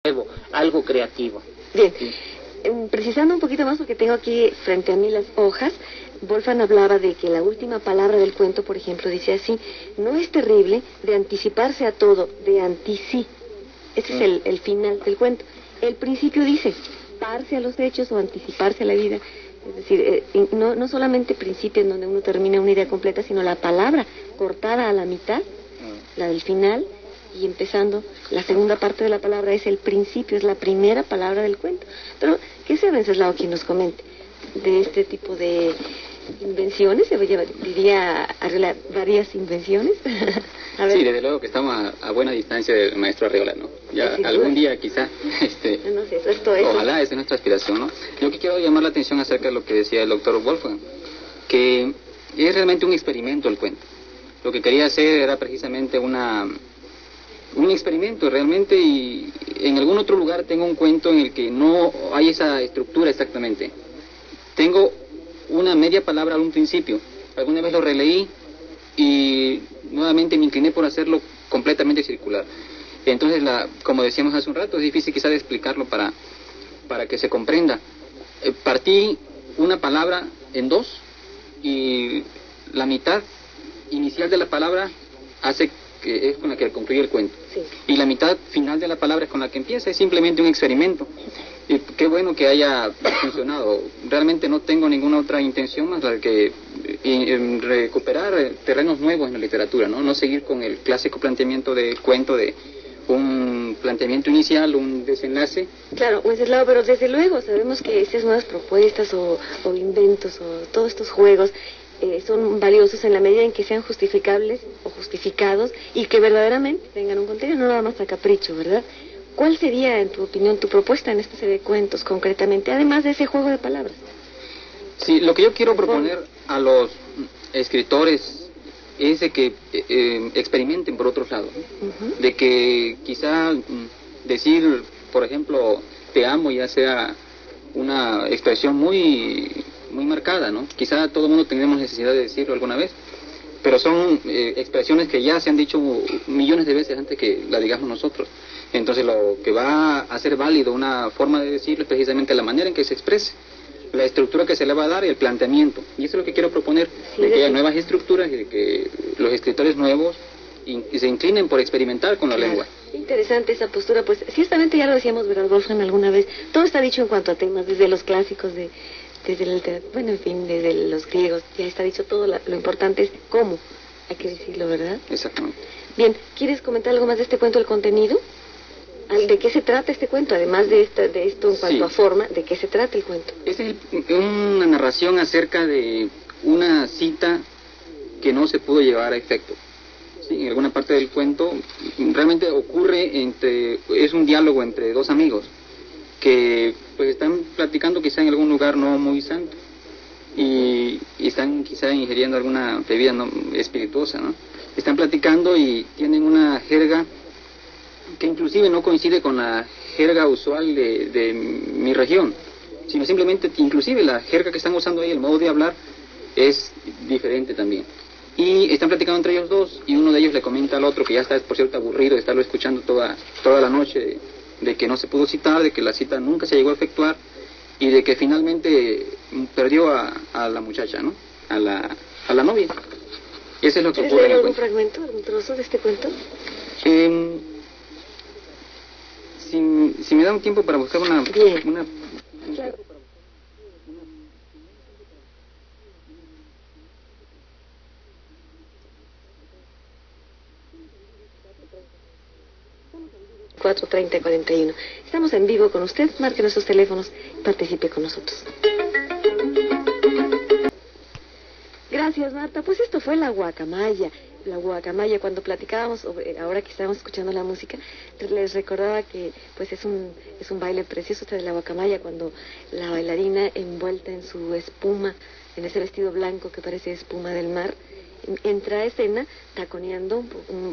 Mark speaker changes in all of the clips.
Speaker 1: nuevo, algo creativo.
Speaker 2: Bien,
Speaker 1: Sí.
Speaker 2: Precisando un poquito más, porque tengo aquí frente a mí las hojas, Wolfgang hablaba de que la última palabra del cuento, por ejemplo, dice así: no es terrible de anticiparse a todo, de anticí. Ese es el final del cuento. El principio dice parse a los hechos o anticiparse a la vida. Es decir, no solamente principio en donde uno termina una idea completa, sino la palabra cortada a la mitad, la del final, y empezando la segunda parte de la palabra es el principio, es la primera palabra del cuento. Pero, ¿qué sea Wenceslao quien nos comente de este tipo de invenciones? Se diría Arreola, varias invenciones.
Speaker 3: A ver. Sí, desde luego que estamos a buena distancia del maestro Arreola, ¿no? Ya sí, algún día quizá,
Speaker 2: no sé, esto es.
Speaker 3: Ojalá, esa es nuestra aspiración, ¿no? Yo que quiero llamar la atención acerca de lo que decía el doctor Wolfgang, que es realmente un experimento el cuento. Lo que quería hacer era precisamente un experimento realmente, y en algún otro lugar tengo un cuento en el que no hay esa estructura exactamente. Tengo una media palabra a un principio. Alguna vez lo releí y nuevamente me incliné por hacerlo completamente circular. Entonces, como decíamos hace un rato, es difícil quizá de explicarlo para que se comprenda. Partí una palabra en dos y la mitad inicial de la palabra que es con la que concluye el cuento.
Speaker 2: Sí.
Speaker 3: Y la mitad final de la palabra es con la que empieza. Es simplemente un experimento. Y qué bueno que haya funcionado. Realmente no tengo ninguna otra intención más la que recuperar terrenos nuevos en la literatura, no seguir con el clásico planteamiento de cuento de un planteamiento inicial, un desenlace.
Speaker 2: Claro, Wenceslao, pero desde luego sabemos que estas nuevas propuestas o inventos o todos estos juegos son valiosos en la medida en que sean justificables o justificados y que verdaderamente tengan un contenido, no nada más a capricho, ¿verdad? ¿Cuál sería, en tu opinión, tu propuesta en esta serie de cuentos, concretamente, además de ese juego de palabras?
Speaker 3: Sí, lo que yo quiero proponer a los escritores es de que experimenten por otros lados, ¿no? De que quizá decir, por ejemplo, te amo ya sea una expresión muy marcada, ¿no? Quizá todo el mundo tengamos necesidad de decirlo alguna vez, pero son expresiones que ya se han dicho millones de veces antes que la digamos nosotros. Entonces lo que va a hacer válido una forma de decirlo es precisamente la manera en que se exprese, la estructura que se le va a dar y el planteamiento. Y eso es lo que quiero proponer, de que haya nuevas estructuras y de que los escritores nuevos se inclinen por experimentar con la lengua.
Speaker 2: Interesante esa postura, pues ciertamente ya lo decíamos, ¿verdad, Wolfgang, alguna vez? Todo está dicho en cuanto a temas, desde los clásicos, desde la literatura, bueno, en fin, desde los griegos, ya está dicho todo, lo importante es cómo, hay que decirlo, ¿verdad?
Speaker 3: Exactamente.
Speaker 2: Bien, ¿quieres comentar algo más de este cuento, el contenido? ¿De qué se trata este cuento? Además de esto en cuanto a forma, ¿de qué se trata el cuento?
Speaker 3: Es una narración acerca de una cita que no se pudo llevar a efecto. Sí, en alguna parte del cuento realmente ocurre es un diálogo entre dos amigos que pues están platicando quizá en algún lugar no muy santo y están quizá ingiriendo alguna bebida no espirituosa, ¿no? Están platicando y tienen una jerga que inclusive no coincide con la jerga usual de mi región, sino simplemente inclusive la jerga que están usando ahí, el modo de hablar, es diferente también. Y están platicando entre ellos dos y uno de ellos le comenta al otro que ya está, por cierto, aburrido de estarlo escuchando toda la noche, de que no se pudo citar, de que la cita nunca se llegó a efectuar y de que finalmente perdió a la muchacha, ¿no? A la novia. Eso es lo que ocurre en el
Speaker 2: algún fragmento, algún trozo de este cuento?
Speaker 3: Si me da un tiempo para buscar una...
Speaker 2: Claro. ...4:30-41. Estamos en vivo con usted, marque nuestros teléfonos, participe con nosotros. Gracias, Marta. Pues esto fue la guacamaya. La guacamaya, cuando platicábamos, ahora que estábamos escuchando la música, les recordaba que pues es un baile precioso de la guacamaya, cuando la bailarina envuelta en su espuma, en ese vestido blanco que parece espuma del mar, entra a escena taconeando,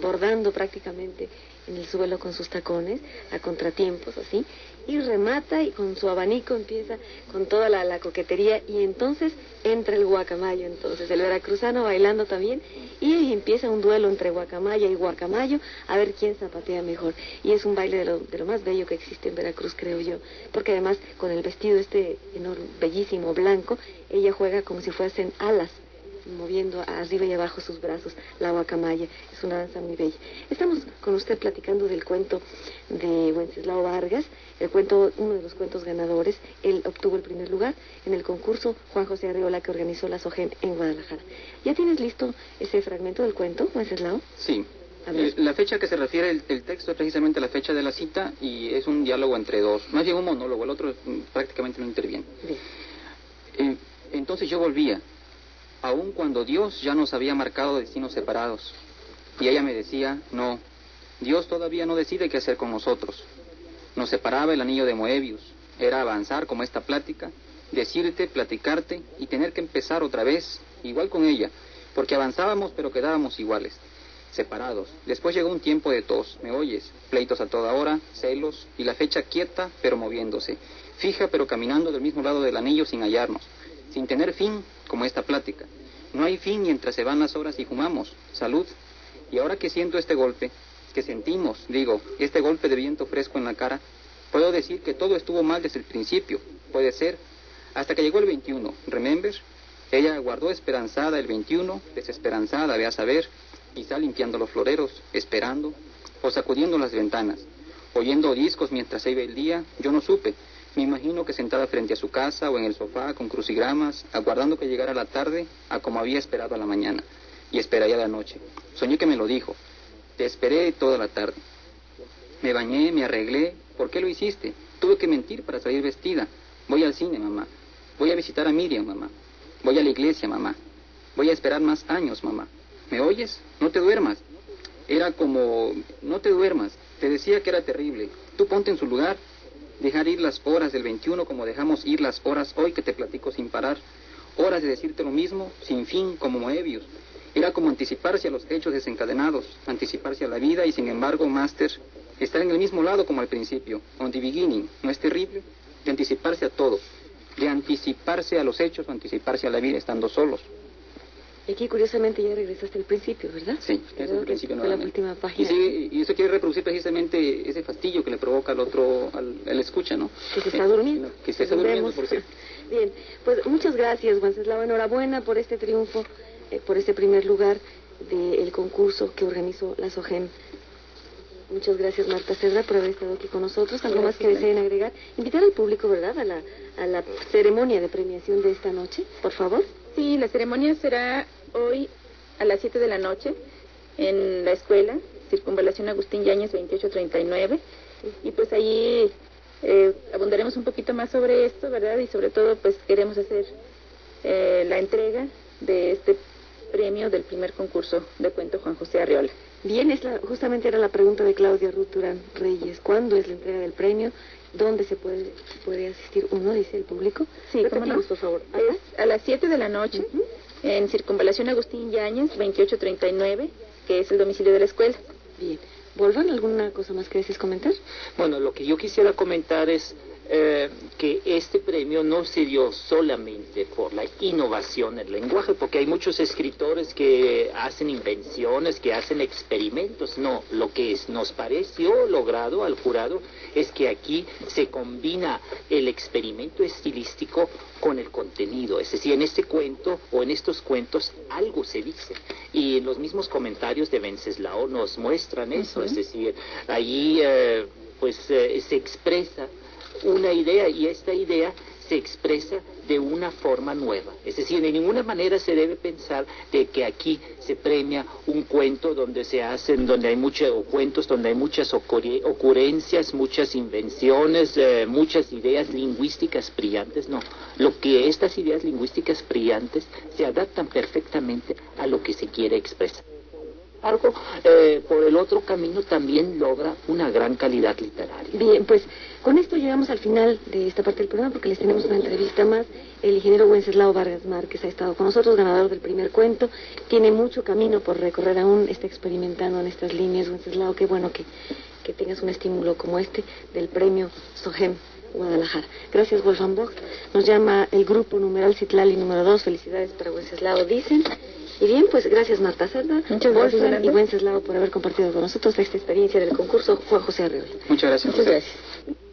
Speaker 2: bordando prácticamente en el suelo con sus tacones, a contratiempos, así, y remata y con su abanico empieza con toda la coquetería, y entonces entra el guacamayo, entonces el veracruzano bailando también, y ahí empieza un duelo entre guacamaya y guacamayo, a ver quién zapatea mejor. Y es un baile de lo más bello que existe en Veracruz, creo yo, porque además con el vestido este enorme, bellísimo, blanco, ella juega como si fuesen alas, moviendo arriba y abajo sus brazos, la guacamaya. Es una danza muy bella. Estamos con usted platicando del cuento de Wenceslao Vargas, el cuento, uno de los cuentos ganadores. Él obtuvo el primer lugar en el concurso Juan José Arriola que organizó la SOGEM en Guadalajara. ¿Ya tienes listo ese fragmento del cuento, Wenceslao?
Speaker 3: Sí. La fecha que se refiere el texto es precisamente la fecha de la cita, y es un diálogo entre dos, más bien un monólogo, el otro prácticamente no interviene. Entonces yo volvía, aun cuando Dios ya nos había marcado destinos separados. Y ella me decía, no, Dios todavía no decide qué hacer con nosotros. Nos separaba el anillo de Moebius, era avanzar como esta plática, decirte, platicarte y tener que empezar otra vez, igual con ella, porque avanzábamos pero quedábamos iguales, separados. Después llegó un tiempo de tos, ¿me oyes? Pleitos a toda hora, celos, y la fecha quieta pero moviéndose, fija pero caminando del mismo lado del anillo sin hallarnos, sin tener fin, como esta plática. No hay fin mientras se van las horas y fumamos. Salud. Y ahora que siento este golpe, que sentimos, digo, este golpe de viento fresco en la cara, puedo decir que todo estuvo mal desde el principio. Puede ser. Hasta que llegó el 21, ¿remember? Ella guardó esperanzada el 21, desesperanzada, ve a saber, quizá limpiando los floreros, esperando, o sacudiendo las ventanas, oyendo discos mientras se iba el día, yo no supe. Me imagino que sentada frente a su casa o en el sofá con crucigramas, aguardando que llegara la tarde, a como había esperado a la mañana, y esperaría la noche. Soñé que me lo dijo. Te esperé toda la tarde. Me bañé, me arreglé. ¿Por qué lo hiciste? Tuve que mentir para salir vestida. Voy al cine, mamá. Voy a visitar a Miriam, mamá. Voy a la iglesia, mamá. Voy a esperar más años, mamá. ¿Me oyes? No te duermas. Era como, no te duermas. Te decía que era terrible. Tú ponte en su lugar. Dejar ir las horas del 21 como dejamos ir las horas hoy que te platico sin parar. Horas de decirte lo mismo, sin fin, como Moebius. Era como anticiparse a los hechos desencadenados, anticiparse a la vida y sin embargo, Master, estar en el mismo lado como al principio, on the beginning, ¿no es terrible? De anticiparse a todo, de anticiparse a los hechos o anticiparse a la vida estando solos.
Speaker 2: Y aquí curiosamente ya regresaste al principio, ¿verdad?
Speaker 3: Sí, es el principio
Speaker 2: fue la última página.
Speaker 3: Y eso quiere reproducir precisamente ese fastidio que le provoca al otro, al escucha, ¿no?
Speaker 2: Que se está durmiendo.
Speaker 3: Que se está durmiendo, por cierto.
Speaker 2: Bien, pues muchas gracias, Wenceslao. Enhorabuena por este triunfo, por este primer lugar del concurso que organizó la SOGEM. Muchas gracias, Marta Cedra, por haber estado aquí con nosotros. ¿Algo más que deseen agregar? Invitar al público, ¿verdad?, a la ceremonia de premiación de esta noche, por favor.
Speaker 1: Sí, la ceremonia será hoy a las 7 de la noche en la escuela, Circunvalación Agustín Yáñez 2839, y pues allí abundaremos un poquito más sobre esto, ¿verdad? Y sobre todo pues queremos hacer la entrega de este premio del primer concurso de cuento Juan José Arriola.
Speaker 2: Bien, justamente era la pregunta de Claudia Ruth Durán Reyes. ¿Cuándo es la entrega del premio? ¿Dónde se puede asistir uno, dice el público?
Speaker 1: Sí, cómo no, por favor. Es a las 7 de la noche, en Circunvalación Agustín Yáñez, 2839, que es el domicilio de la escuela.
Speaker 2: Bien. ¿Volvan alguna cosa más que desees comentar?
Speaker 4: Bueno, lo que yo quisiera comentar es que este premio no se dio solamente por la innovación del lenguaje, porque hay muchos escritores que hacen invenciones, que hacen experimentos. No, lo que nos pareció logrado al jurado es que aquí se combina el experimento estilístico con el contenido. Es decir, en este cuento o en estos cuentos algo se dice. Y los mismos comentarios de Wenceslao nos muestran eso. Es decir, allí se expresa una idea, y esta idea se expresa de una forma nueva. Es decir, de ninguna manera se debe pensar de que aquí se premia un cuento donde cuentos donde hay muchas ocurrencias, muchas invenciones, muchas ideas lingüísticas brillantes. No, estas ideas lingüísticas brillantes se adaptan perfectamente a lo que se quiere expresar. Algo por el otro camino también logra una gran calidad literaria.
Speaker 2: Bien, pues Con esto llegamos al final de esta parte del programa porque les tenemos una entrevista más. El ingeniero Wenceslao Vargas Márquez ha estado con nosotros, ganador del primer cuento. Tiene mucho camino por recorrer aún, está experimentando en estas líneas. Wenceslao, qué bueno que tengas un estímulo como este del premio SOGEM Guadalajara. Gracias, Wolfgang Vogt. Nos llama el grupo numeral Citlali número 2. Felicidades para Wenceslao, dicen. Y bien, pues gracias Marta Cerda, Wolfgang y Wenceslao por haber compartido con nosotros esta experiencia del concurso Juan José Arreola.
Speaker 3: Muchas gracias.
Speaker 1: Muchas gracias.